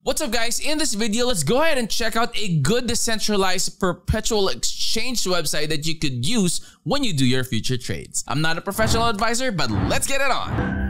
What's up guys, in this video, let's go ahead and check out a good decentralized perpetual exchange website that you could use when you do your future trades. I'm not a professional advisor, but let's get it on.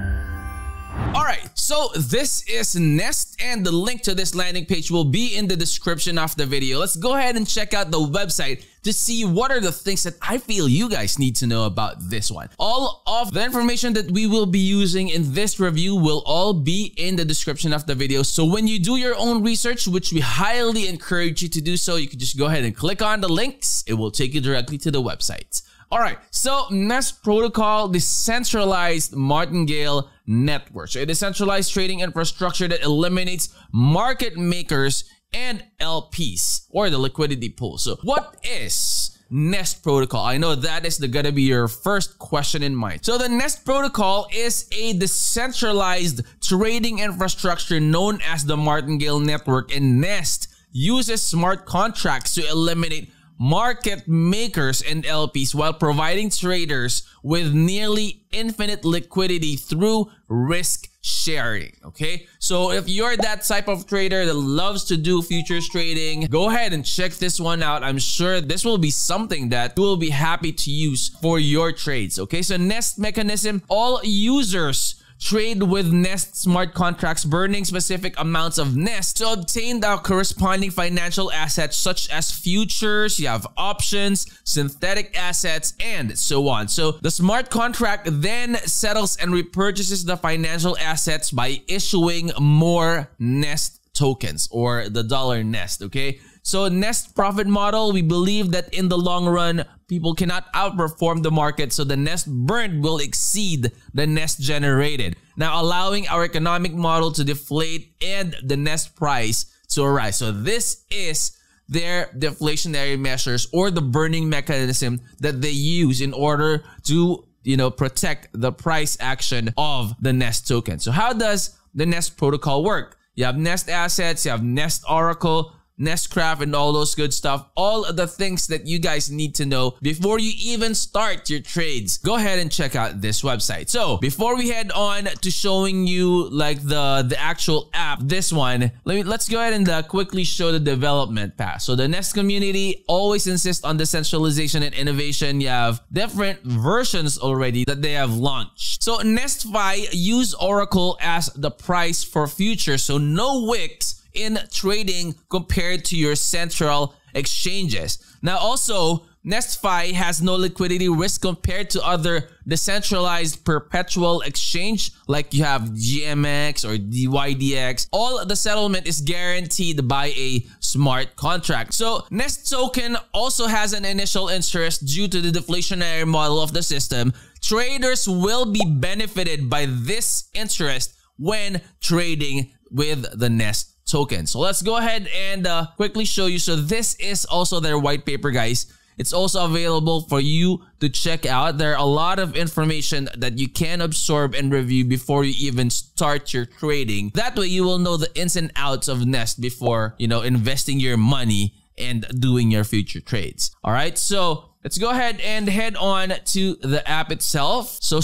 Alright, so this is Nest and the link to this landing page will be in the description of the video. Let's go ahead and check out the website to see what are the things that I feel you guys need to know about this one. All of the information that we will be using in this review will all be in the description of the video. So when you do your own research, which we highly encourage you to do so, you can just go ahead and click on the links. It will take you directly to the website. Alright, so Nest Protocol Decentralized Martingale Network. So a decentralized trading infrastructure that eliminates market makers and LPs, or the liquidity pool. So what is Nest Protocol? I know that is gonna be your first question in mind. So the Nest Protocol is a decentralized trading infrastructure known as the Martingale Network, and Nest uses smart contracts to eliminate market makers and LPs while providing traders with nearly infinite liquidity through risk sharing. Okay, so if you're that type of trader that loves to do futures trading, go ahead and check this one out. I'm sure this will be something that you will be happy to use for your trades. Okay, so Nest mechanism: all users trade with Nest smart contracts, burning specific amounts of Nest to obtain the corresponding financial assets such as futures, you have options, synthetic assets, and so on. So the smart contract then settles and repurchases the financial assets by issuing more Nest tokens, or the dollar Nest. Okay, so Nest profit model, we believe that in the long run, people cannot outperform the market, so the Nest burned will exceed the Nest generated, now allowing our economic model to deflate and the Nest price to rise. So this is their deflationary measures, or the burning mechanism that they use in order to, protect the price action of the Nest token. So how does the Nest protocol work? You have Nest assets, you have Nest Oracle, Nestcraft, and all those good stuff. All of the things that you guys need to know before you even start your trades. Go ahead and check out this website. So before we head on to showing you like the actual app, this one, let's go ahead and quickly show the development path. So the Nest community always insists on decentralization and innovation. You have different versions already that they have launched. So NESTFi use Oracle as the price for futures, so no wicks in trading compared to your central exchanges. Now also, NESTFi has no liquidity risk compared to other decentralized perpetual exchange like you have GMX or DYDX. All the settlement is guaranteed by a smart contract. So Nest token also has an initial interest due to the deflationary model of the system. Traders will be benefited by this interest when trading with the Nest token. So let's go ahead and quickly show you. So this is also their white paper, guys. It's also available for you to check out. There are a lot of information that you can absorb and review before you even start your trading. That way you will know the ins and outs of Nest before, investing your money and doing your future trades. All right, so let's go ahead and head on to the app itself. So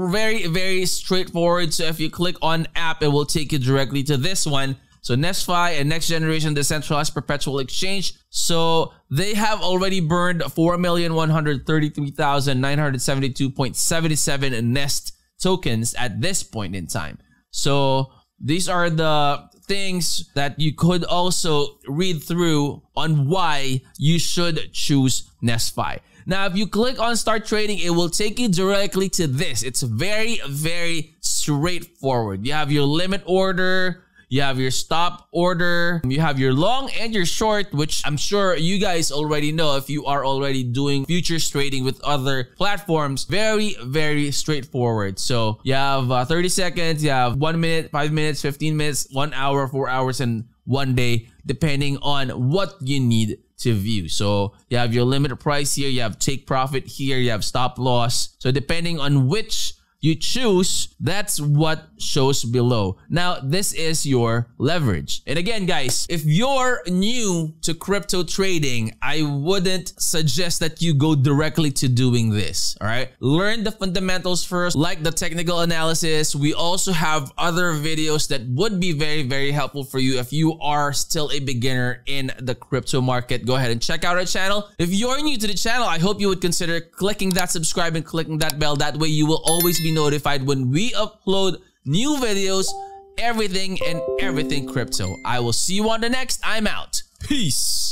very, very straightforward. So if you click on app, it will take you directly to this one. So NESTFi, a next generation decentralized perpetual exchange. So they have already burned 4,133,972.77 Nest tokens at this point in time. So these are the things that you could also read through on why you should choose NESTFi. Now, if you click on start trading, it will take you directly to this. It's very, very straightforward. You have your limit order, you have your stop order, you have your long and your short, which I'm sure you guys already know if you are already doing futures trading with other platforms. Very, very straightforward. So you have 30 seconds, you have 1 minute, 5 minutes, 15 minutes, 1 hour, 4 hours, and 1 day, depending on what you need to view. So you have your limit price here, you have take profit here, you have stop loss. So depending on which you choose, that's what shows below. Now, this is your leverage. And again, guys, if you're new to crypto trading, I wouldn't suggest that you go directly to doing this, all right? Learn the fundamentals first, like the technical analysis. We also have other videos that would be very, very helpful for you if you are still a beginner in the crypto market. Go ahead and check out our channel. If you're new to the channel, I hope you would consider clicking that subscribe and clicking that bell. That way you will always be notified when we upload new videos, everything crypto. I will see you on the next. I'm out. Peace.